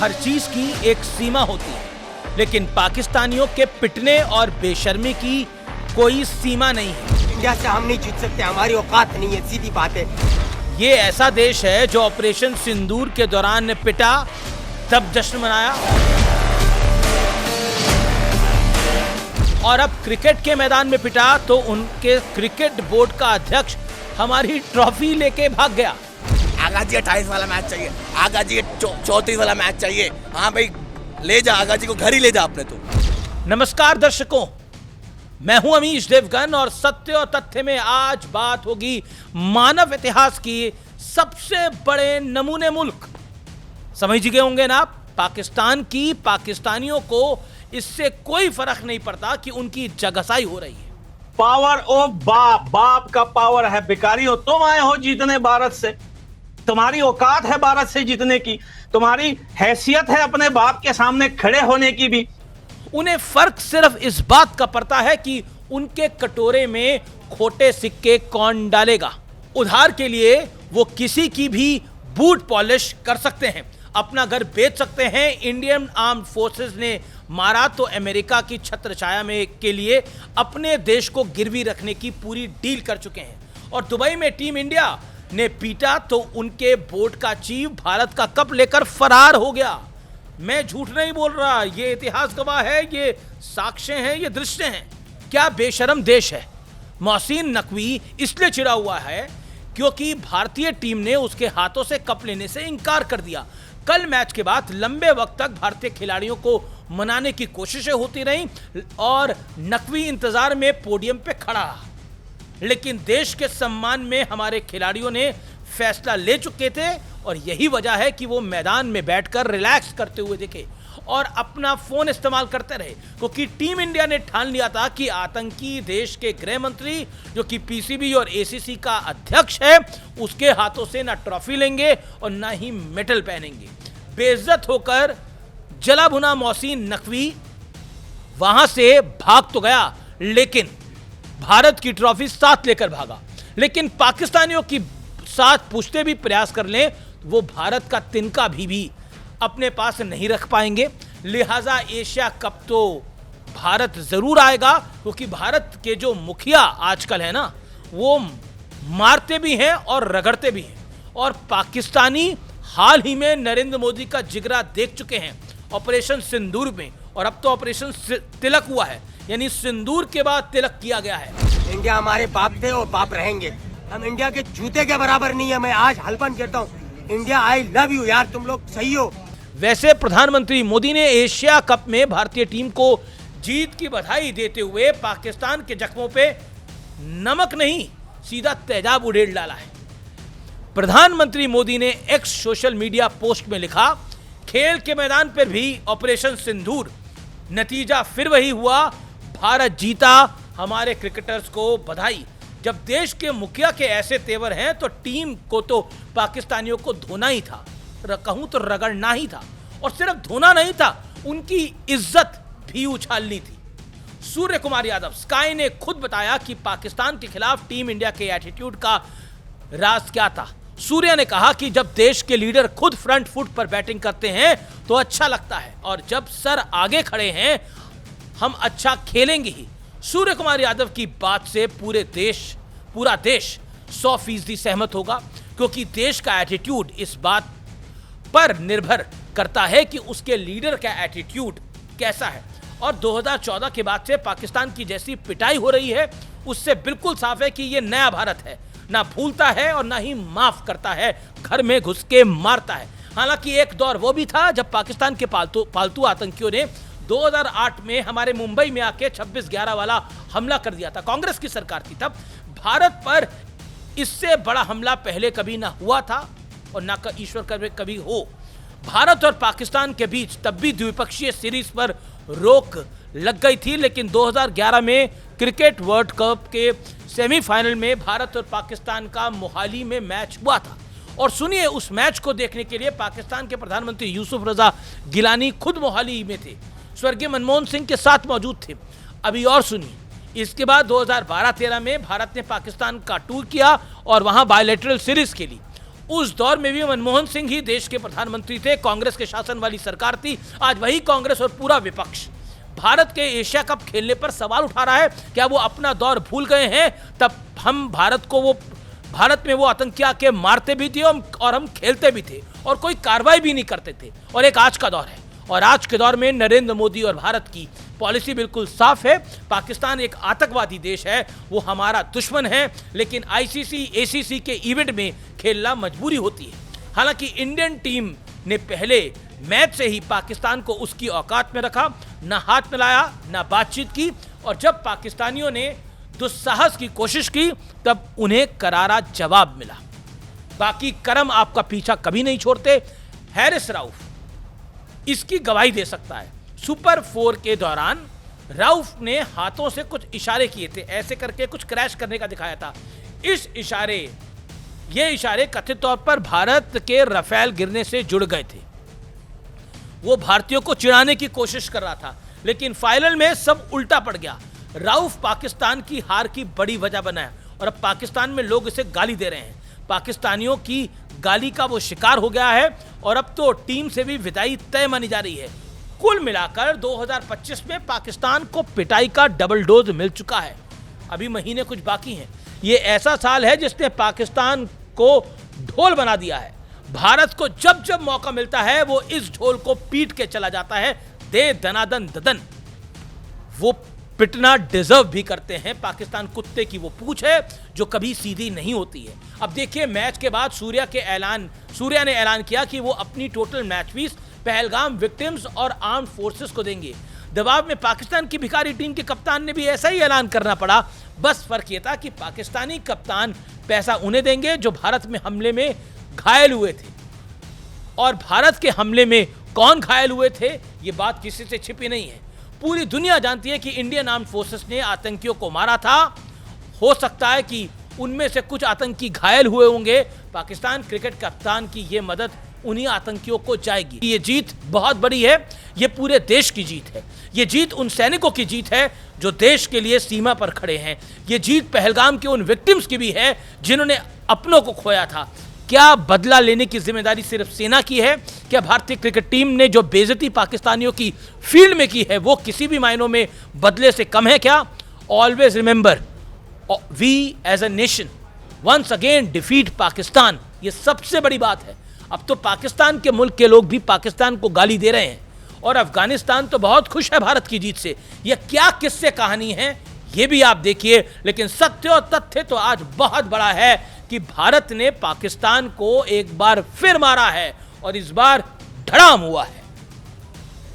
हर चीज की एक सीमा होती है, लेकिन पाकिस्तानियों के पिटने और बेशर्मी की कोई सीमा नहीं है। इंडिया से हम नहीं जीत सकते, हमारी औकात नहीं है, सीधी बात है। ये ऐसा देश है जो ऑपरेशन सिंदूर के दौरान पिटा, तब जश्न मनाया, और अब क्रिकेट के मैदान में पिटा तो उनके क्रिकेट बोर्ड का अध्यक्ष हमारी ट्रॉफी लेके भाग गया। आगा जी 28 वाला मैच चाहिए, आगा जी 34 वाला मैच चाहिए। हाँ भाई, ले जा आगा जी को, घर ही ले जा अपने। तो नमस्कार दर्शकों, मैं हूं अमीश देवगन और सत्य और तथ्य में आज बात होगी मानव इतिहास की सबसे बड़े नमूने मुल्क, समझ गए होंगे ना, पाकिस्तान की। पाकिस्तानियों को इससे कोई फर्क नहीं पड़ता कि उनकी जगहसाई हो रही है। पावर ऑफ बाप, बाप का पावर है। भिखारी हो तुम, आए हो जीतने भारत से, तुम्हारी औकात है भारत से जीतने की, तुम्हारी हैसियत है अपने बाप के सामने खड़े होने की भी। उन्हें फर्क सिर्फ इस बात का पड़ता है कि उनके कटोरे में खोटे सिक्के कौन डालेगा। उधार के लिए वो किसी की भी बूट पॉलिश कर सकते हैं, अपना घर बेच सकते हैं। इंडियन आर्म्ड फोर्सेस ने मारा तो अमेरिका की छत्रछाया में के लिए अपने देश को गिरवी रखने की पूरी डील कर चुके हैं। और दुबई में टीम इंडिया ने पीटा तो उनके बोर्ड का चीफ भारत का कप लेकर फरार हो गया। मैं झूठ नहीं बोल रहा, ये इतिहास गवाह है, ये साक्ष्य हैं, ये दृश्य हैं। क्या बेशरम देश है। मोहसिन नकवी इसलिए चिढ़ा हुआ है क्योंकि भारतीय टीम ने उसके हाथों से कप लेने से इनकार कर दिया। कल मैच के बाद लंबे वक्त तक भारतीय खिलाड़ियों को मनाने की कोशिशें होती रहीं और नकवी इंतजार में पोडियम पे खड़ा रहा, लेकिन देश के सम्मान में हमारे खिलाड़ियों ने फैसला ले चुके थे और यही वजह है कि वो मैदान में बैठकर रिलैक्स करते हुए दिखे और अपना फोन इस्तेमाल करते रहे, क्योंकि टीम इंडिया ने ठान लिया था कि आतंकी देश के गृह मंत्री, जो कि पीसीबी और एसीसी का अध्यक्ष है, उसके हाथों से ना ट्रॉफी लेंगे और ना ही मेडल पहनेंगे। बेइज्जत होकर जला भुना मोहसिन नकवी वहां से भाग तो गया, लेकिन भारत की ट्रॉफी साथ लेकर भागा। लेकिन पाकिस्तानियों की साथ पूछते भी प्रयास कर लें, वो भारत का तिनका भी अपने पास नहीं रख पाएंगे। लिहाजा एशिया कप तो भारत जरूर आएगा, क्योंकि भारत के जो मुखिया आजकल है ना, वो मारते भी हैं और रगड़ते भी हैं। और पाकिस्तानी हाल ही में नरेंद्र मोदी का जिगरा देख चुके हैं ऑपरेशन सिंदूर में, और अब तो ऑपरेशन तिलक हुआ है, यानी सिंदूर के बाद तिलक किया गया है। इंडिया हमारे बाप थे और बाप रहेंगे। हम इंडिया के जूते के बराबर नहीं है। मैं आज हल्फन कहता हूँ, इंडिया आई लव यू यार, तुम लोग सही हो। वैसे प्रधानमंत्री मोदी ने एशिया कप में भारतीय टीम को जीत की बधाई देते हुए पाकिस्तान के जख्मों पे नमक नहीं, सीधा तेजाब उड़ेल डाला है। प्रधानमंत्री मोदी ने एक्स सोशल मीडिया पोस्ट में लिखा, खेल के मैदान पर भी ऑपरेशन सिंदूर, नतीजा फिर वही हुआ, भारत जीता, हमारे क्रिकेटर्स को बधाई। जब देश के मुखिया के ऐसे तेवर हैं तो टीम को तो पाकिस्तानियों को धोना ही था, कहूं तो रगड़ना ही था, और सिर्फ धोना नहीं था, उनकी इज्जत भी उछालनी थी। सूर्य कुमार यादव स्काई ने खुद बताया कि पाकिस्तान के खिलाफ टीम इंडिया के एटीट्यूड का राज क्या था। सूर्य ने कहा कि जब देश के लीडर खुद फ्रंट फुट पर बैटिंग करते हैं तो अच्छा लगता है, और जब सर आगे खड़े हैं हम अच्छा खेलेंगे ही। सूर्य कुमार यादव की बात से पूरा देश 100% सहमत होगा, क्योंकि देश का एटीट्यूड इस बात पर निर्भर करता है कि उसके लीडर का एटीट्यूड कैसा है। और 2014 के बाद से पाकिस्तान की जैसी पिटाई हो रही है, उससे बिल्कुल साफ है कि ये नया भारत है, ना भूलता है और ना ही माफ करता है, घर में घुस के मारता है। हालांकि एक दौर वो भी था जब पाकिस्तान के पालतू आतंकियों ने 2008 में हमारे मुंबई में आके 26/11 वाला हमला कर दिया था। कांग्रेस की सरकार थी तब। भारत पर इससे बड़ा हमला पहले कभी ना हुआ था और ना ईश्वर करे कभी हो। भारत और पाकिस्तान के बीच तब भी द्विपक्षीय सीरीज पर रोक लग गई थी, लेकिन 2011 में क्रिकेट वर्ल्ड कप के सेमीफाइनल में भारत और पाकिस्तान का मोहाली में मैच हुआ था। और सुनिए, उस मैच को देखने के लिए पाकिस्तान के प्रधानमंत्री यूसुफ रजा गिलानी खुद मोहाली में थे, स्वर्गीय मनमोहन सिंह के साथ मौजूद थे। अभी और सुनिए, इसके बाद 2012-13 में भारत ने पाकिस्तान का टूर किया और वहां बायलैटरल सीरीज खेली। उस दौर में भी मनमोहन सिंह ही देश के प्रधानमंत्री थे, कांग्रेस के शासन वाली सरकार थी। आज वही कांग्रेस और पूरा विपक्ष भारत के एशिया कप खेलने पर सवाल उठा रहा है। क्या वो अपना दौर भूल गए हैं? तब हम भारत में वो आतंकी आके मारते भी थे और हम खेलते भी थे और कोई कार्रवाई भी नहीं करते थे। और एक आज का दौर है, और आज के दौर में नरेंद्र मोदी और भारत की पॉलिसी बिल्कुल साफ है। पाकिस्तान एक आतंकवादी देश है, वो हमारा दुश्मन है, लेकिन आईसीसी एसीसी के इवेंट में खेलना मजबूरी होती है। हालांकि इंडियन टीम ने पहले मैच से ही पाकिस्तान को उसकी औकात में रखा, ना हाथ मिलाया ना बातचीत की, और जब पाकिस्तानियों ने दुस्साहस की कोशिश की तब उन्हें करारा जवाब मिला। बाकी करम आपका पीछा कभी नहीं छोड़ते। हैरिस राउफ इसकी गवाही दे सकता है। सुपर 4 के दौरान राउफ ने हाथों से कुछ इशारे किए थे, ऐसे करके कुछ क्रैश करने का दिखाया था। ये इशारे कथित तौर पर भारत के राफेल गिरने से जुड़ गए थे। वो भारतीयों को चिढ़ाने की कोशिश कर रहा था, लेकिन फाइनल में सब उल्टा पड़ गया। राउफ पाकिस्तान की हार की बड़ी वजह बना है और अब पाकिस्तान में लोग इसे गाली दे रहे हैं। पाकिस्तानियों की गाली का वो शिकार हो गया है और अब तो टीम से भी विदाई तय मानी जा रही है। कुल मिलाकर 2025 में पाकिस्तान को पिटाई का डबल डोज मिल चुका है। अभी महीने कुछ बाकी हैं। ये ऐसा साल है जिसने पाकिस्तान को ढोल बना दिया है। भारत को जब जब मौका मिलता है वो इस ढोल को पीट के चला जाता है। दे दनादन ददन। वो पिटना डिजर्व भी करते हैं। पाकिस्तान कुत्ते की वो पूंछ है जो कभी सीधी नहीं होती है। अब देखिए, मैच के बाद सूर्या ने ऐलान किया कि वो अपनी total match fees Pahalgam victims और आर्म्ड फोर्सेस को देंगे। दबाव में पाकिस्तान की भिखारी टीम के कप्तान ने भी ऐसा ही ऐलान करना पड़ा। बस फर्क ये था कि पाकिस्तानी कप्तान पैसा उन्हें देंगे जो भारत में हमले में घायल हुए थे, और भारत के हमले में कौन घायल हुए थे ये बात किसी से छिपी नहीं है। पूरी दुनिया जानती है कि इंडियन आर्म्ड फोर्सेस ने आतंकियों को मारा था। हो सकता है कि उनमें से कुछ आतंकी घायल हुए होंगे। पाकिस्तान क्रिकेट कप्तान की ये मदद उन्हीं आतंकियों को जाएगी। ये जीत बहुत बड़ी है, ये पूरे देश की जीत है। ये जीत उन सैनिकों की जीत है जो देश के लिए सीमा पर खड़े हैं। ये जीत पहलगाम के उन विक्टिम्स की भी है जिन्होंने अपनों को खोया था। क्या बदला लेने की जिम्मेदारी सिर्फ सेना की है? क्या भारतीय क्रिकेट टीम ने जो बेइज्जती पाकिस्तानियों की फील्ड में की है वो किसी भी मायनों में बदले से कम है क्या? Always remember, we as a nation once again defeat Pakistan. ये सबसे बड़ी बात है। अब तो पाकिस्तान के मुल्क के लोग भी पाकिस्तान को गाली दे रहे हैं, और अफगानिस्तान तो बहुत खुश है भारत की जीत से। ये क्या किस्से कहानी है ये भी आप देखिए, लेकिन सत्य और तथ्य तो आज बहुत बड़ा है कि भारत ने पाकिस्तान को एक बार फिर मारा है और इस बार धड़ाम हुआ है।